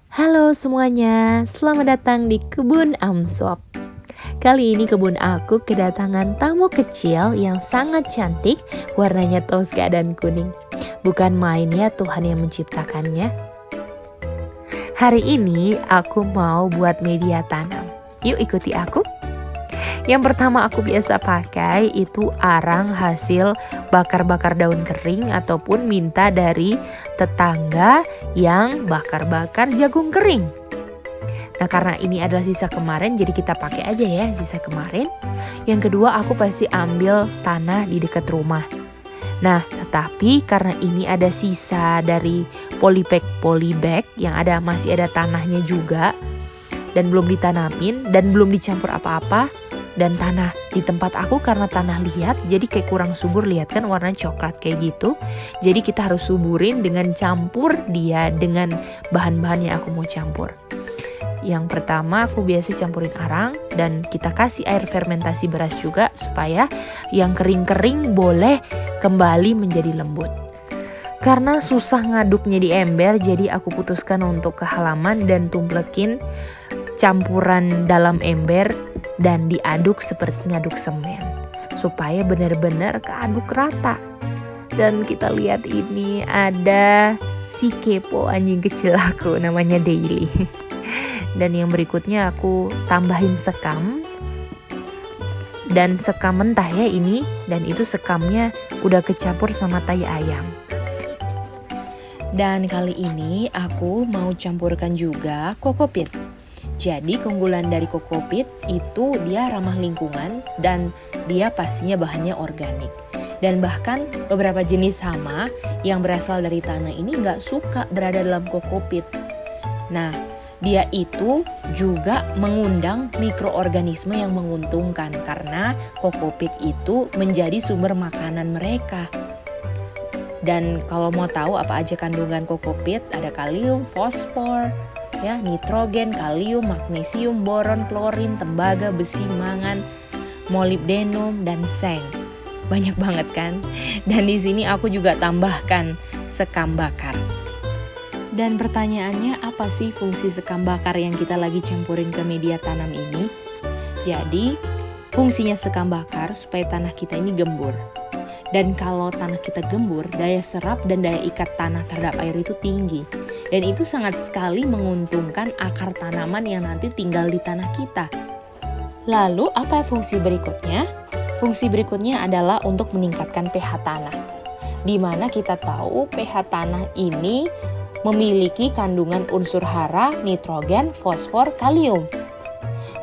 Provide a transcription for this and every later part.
Halo semuanya, selamat datang di Kebun Amswap. Kali ini kebun aku kedatangan tamu kecil yang sangat cantik, warnanya toska dan kuning. Bukan main ya, Tuhan yang menciptakannya. Hari ini aku mau buat media tanam. Yuk ikuti aku. Yang pertama aku biasa pakai itu arang hasil bakar-bakar daun kering ataupun minta dari tetangga yang bakar-bakar jagung kering. Nah karena ini adalah sisa kemarin jadi kita pakai aja ya sisa kemarin. Yang kedua aku pasti ambil tanah di dekat rumah. Nah tetapi karena ini ada sisa dari polybag yang masih ada tanahnya juga dan belum ditanamin dan belum dicampur apa-apa. Dan tanah di tempat aku karena tanah liat jadi kayak kurang subur, lihat kan warna coklat kayak gitu. Jadi kita harus suburin dengan campur dia dengan bahan-bahan yang aku mau campur. Yang pertama aku biasa campurin arang dan kita kasih air fermentasi beras juga supaya yang kering-kering boleh kembali menjadi lembut. Karena susah ngaduknya di ember jadi aku putuskan untuk ke halaman dan tumplekin campuran dalam ember dan diaduk seperti ngaduk semen supaya benar-benar keaduk rata. Dan kita lihat ini ada si kepo anjing kecil aku namanya Daily. Dan yang berikutnya aku tambahin sekam dan sekam mentah ya ini, dan itu sekamnya udah kecampur sama tai ayam. Dan kali ini aku mau campurkan juga kokopit. Jadi keunggulan dari kokopit itu dia ramah lingkungan dan dia pastinya bahannya organik. Dan bahkan beberapa jenis hama yang berasal dari tanah ini nggak suka berada dalam kokopit. Nah dia itu juga mengundang mikroorganisme yang menguntungkan karena kokopit itu menjadi sumber makanan mereka. Dan kalau mau tahu apa aja kandungan kokopit, ada kalium, fosfor, ya, nitrogen, kalium, magnesium, boron, klorin, tembaga, besi, mangan, molibdenum, dan seng. Banyak banget kan? Dan di sini aku juga tambahkan sekam bakar. Dan pertanyaannya apa sih fungsi sekam bakar yang kita lagi campurin ke media tanam ini? Jadi fungsinya sekam bakar supaya tanah kita ini gembur. Dan kalau tanah kita gembur, daya serap dan daya ikat tanah terhadap air itu tinggi. Dan itu sangat sekali menguntungkan akar tanaman yang nanti tinggal di tanah kita. Lalu apa fungsi berikutnya? Fungsi berikutnya adalah untuk meningkatkan pH tanah. Di mana kita tahu pH tanah ini memiliki kandungan unsur hara, nitrogen, fosfor, kalium.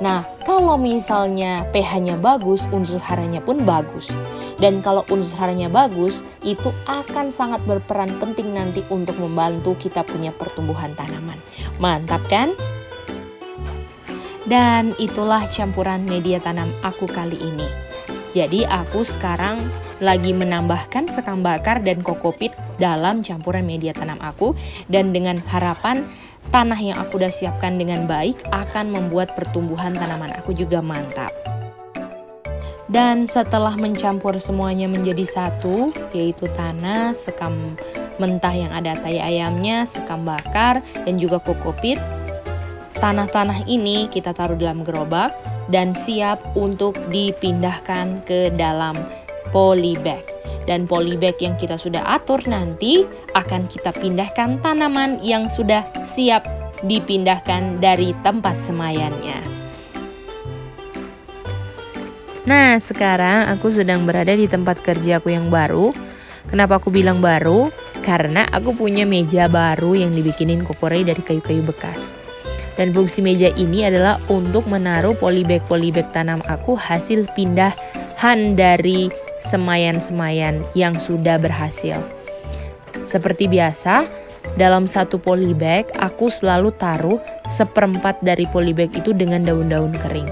Nah, kalau misalnya pH-nya bagus, unsur haranya pun bagus. Dan kalau unsur haranya bagus, itu akan sangat berperan penting nanti untuk membantu kita punya pertumbuhan tanaman. Mantap kan? Dan itulah campuran media tanam aku kali ini. Jadi aku sekarang lagi menambahkan sekam bakar dan kokopit dalam campuran media tanam aku. Dan dengan harapan tanah yang aku udah siapkan dengan baik akan membuat pertumbuhan tanaman aku juga mantap. Dan setelah mencampur semuanya menjadi satu, yaitu tanah, sekam mentah yang ada tai ayamnya, sekam bakar, dan juga kokopit, tanah-tanah ini kita taruh dalam gerobak dan siap untuk dipindahkan ke dalam polybag. Dan polybag yang kita sudah atur nanti akan kita pindahkan tanaman yang sudah siap dipindahkan dari tempat semayannya. Nah sekarang aku sedang berada di tempat kerja aku yang baru. Kenapa aku bilang baru? Karena aku punya meja baru yang dibikinin Kokorei dari kayu-kayu bekas. Dan fungsi meja ini adalah untuk menaruh polybag tanam aku hasil pindahan dari semayan-semayan yang sudah berhasil. Seperti biasa, dalam satu polybag aku selalu taruh 1/4 dari polybag itu dengan daun-daun kering.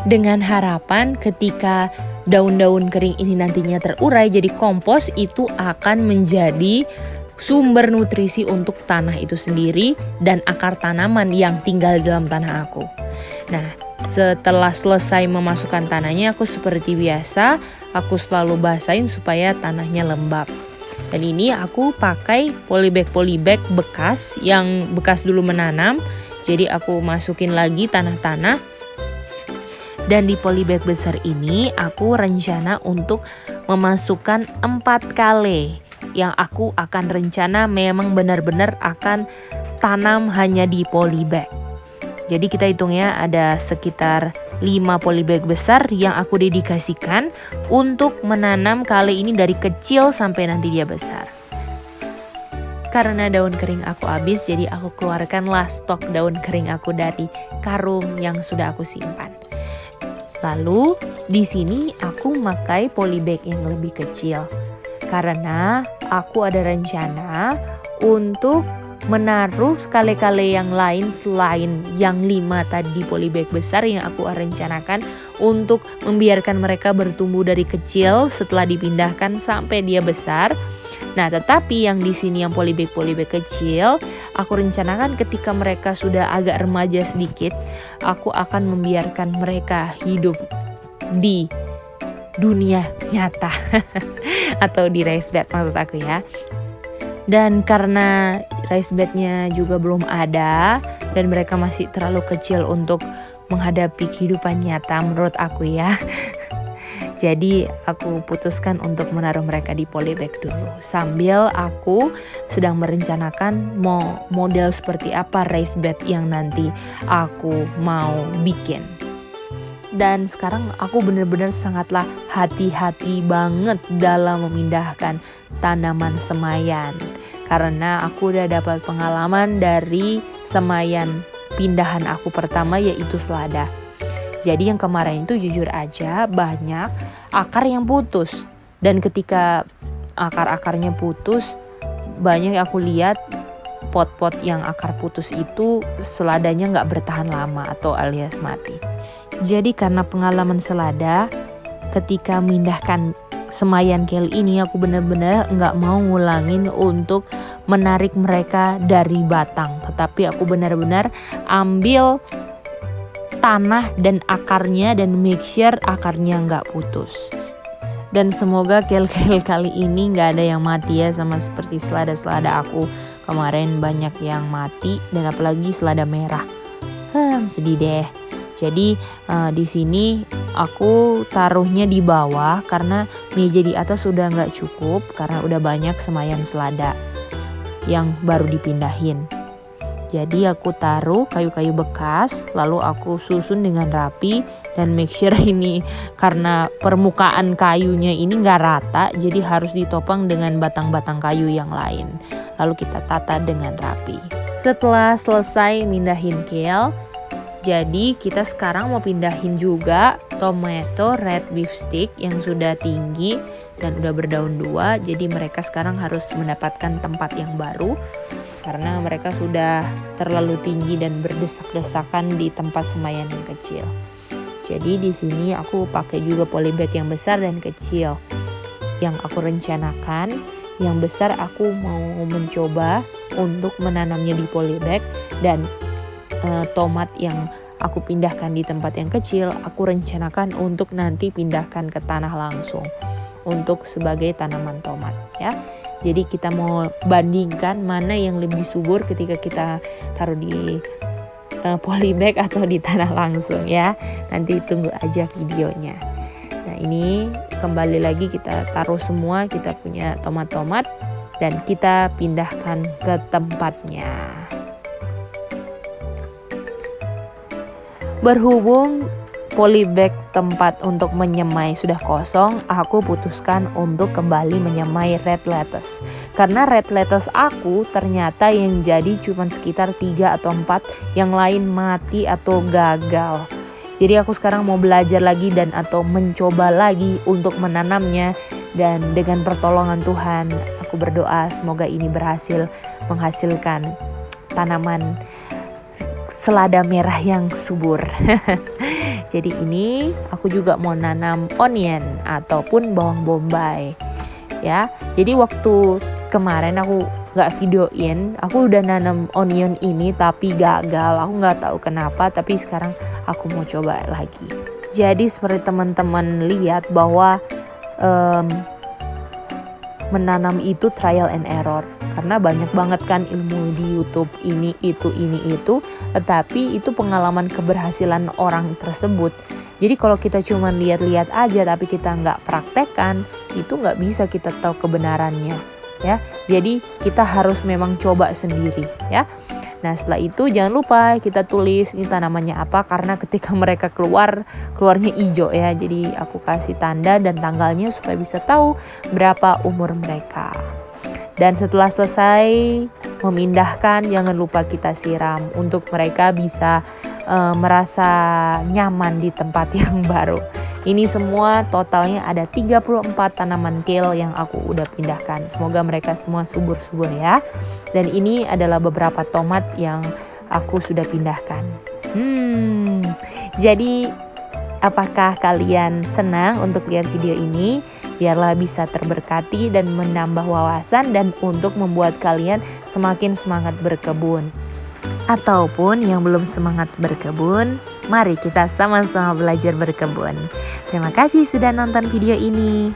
Dengan harapan ketika daun-daun kering ini nantinya terurai jadi kompos, itu akan menjadi sumber nutrisi untuk tanah itu sendiri dan akar tanaman yang tinggal di dalam tanah aku. Nah, setelah selesai memasukkan tanahnya, aku seperti biasa, aku selalu basahin supaya tanahnya lembab. Dan ini aku pakai polybag bekas yang bekas dulu menanam. Jadi aku masukin lagi tanah-tanah. Dan di polybag besar ini aku rencana untuk memasukkan 4 kale. Yang aku akan rencana memang benar-benar akan tanam hanya di polybag. Jadi kita hitungnya ada sekitar 5 polybag besar yang aku dedikasikan untuk menanam kale ini dari kecil sampai nanti dia besar. Karena daun kering aku habis, jadi aku keluarkanlah stok daun kering aku dari karung yang sudah aku simpan. Lalu di sini aku memakai polybag yang lebih kecil karena aku ada rencana untuk menaruh kale-kale yang lain selain yang 5 tadi polybag besar yang aku rencanakan untuk membiarkan mereka bertumbuh dari kecil setelah dipindahkan sampai dia besar. Nah, tetapi yang di sini yang polybag kecil, aku rencanakan ketika mereka sudah agak remaja sedikit, aku akan membiarkan mereka hidup di dunia nyata atau di raised bed maksud aku ya. Dan karena raised bednya juga belum ada dan mereka masih terlalu kecil untuk menghadapi kehidupan nyata menurut aku ya. Jadi aku putuskan untuk menaruh mereka di polybag dulu. Sambil aku sedang merencanakan model seperti apa raised bed yang nanti aku mau bikin. Dan sekarang aku benar-benar sangatlah hati-hati banget dalam memindahkan tanaman semayan. Karena aku udah dapat pengalaman dari semayan pindahan aku pertama yaitu selada. Jadi yang kemarin itu jujur aja banyak akar yang putus. Dan ketika akar-akarnya putus, banyak yang aku lihat pot-pot yang akar putus itu seladanya gak bertahan lama atau alias mati. Jadi karena pengalaman selada, ketika memindahkan semayan kale ini aku benar-benar gak mau ngulangin untuk menarik mereka dari batang. Tetapi aku benar-benar ambil tanah dan akarnya dan make sure akarnya gak putus. Dan semoga kale-kale kali ini gak ada yang mati ya, sama seperti selada-selada aku kemarin banyak yang mati dan apalagi selada merah. Sedih deh. Jadi di sini aku taruhnya di bawah karena meja di atas sudah nggak cukup karena udah banyak semayan selada yang baru dipindahin. Jadi aku taruh kayu-kayu bekas, lalu aku susun dengan rapi dan make sure ini karena permukaan kayunya ini nggak rata, jadi harus ditopang dengan batang-batang kayu yang lain. Lalu kita tata dengan rapi. Setelah selesai mindahin kale, jadi kita sekarang mau pindahin juga tomato red beef stick yang sudah tinggi dan udah berdaun 2. Jadi mereka sekarang harus mendapatkan tempat yang baru karena mereka sudah terlalu tinggi dan berdesak-desakan di tempat semayan yang kecil. Jadi di sini aku pakai juga polybag yang besar dan kecil. Yang aku rencanakan, yang besar aku mau mencoba untuk menanamnya di polybag dan tomat yang aku pindahkan di tempat yang kecil, aku rencanakan untuk nanti pindahkan ke tanah langsung untuk sebagai tanaman tomat ya. Jadi kita mau bandingkan mana yang lebih subur ketika kita taruh di polybag atau di tanah langsung ya. Nanti tunggu aja videonya. Nah ini kembali lagi kita taruh semua kita punya tomat-tomat dan kita pindahkan ke tempatnya. Berhubung polybag tempat untuk menyemai sudah kosong, aku putuskan untuk kembali menyemai red lettuce. Karena red lettuce aku ternyata yang jadi cuma sekitar 3 atau 4, yang lain mati atau gagal. Jadi aku sekarang mau belajar lagi dan atau mencoba lagi untuk menanamnya. Dan dengan pertolongan Tuhan, aku berdoa semoga ini berhasil menghasilkan tanaman selada merah yang subur. Jadi ini aku juga mau nanam onion ataupun bawang bombay ya. Jadi waktu kemarin aku gak videoin, aku udah nanam onion ini tapi gagal. Aku gak tahu kenapa, tapi sekarang aku mau coba lagi. Jadi seperti teman-teman lihat bahwa menanam itu trial and error. Karena banyak banget kan ilmu di YouTube ini itu, tetapi itu pengalaman keberhasilan orang tersebut. Jadi kalau kita cuma lihat-lihat aja tapi kita nggak praktekkan, itu nggak bisa kita tahu kebenarannya, ya. Jadi kita harus memang coba sendiri, ya. Nah setelah itu jangan lupa kita tulis ini tanamannya apa, karena ketika mereka keluarnya hijau ya. Jadi aku kasih tanda dan tanggalnya supaya bisa tahu berapa umur mereka. Dan setelah selesai memindahkan, jangan lupa kita siram untuk mereka bisa merasa nyaman di tempat yang baru. Ini semua totalnya ada 34 tanaman kale yang aku udah pindahkan. Semoga mereka semua subur-subur ya. Dan ini adalah beberapa tomat yang aku sudah pindahkan. Jadi apakah kalian senang untuk lihat video ini? Biarlah bisa terberkati dan menambah wawasan dan untuk membuat kalian semakin semangat berkebun. Ataupun yang belum semangat berkebun, mari kita sama-sama belajar berkebun. Terima kasih sudah nonton video ini.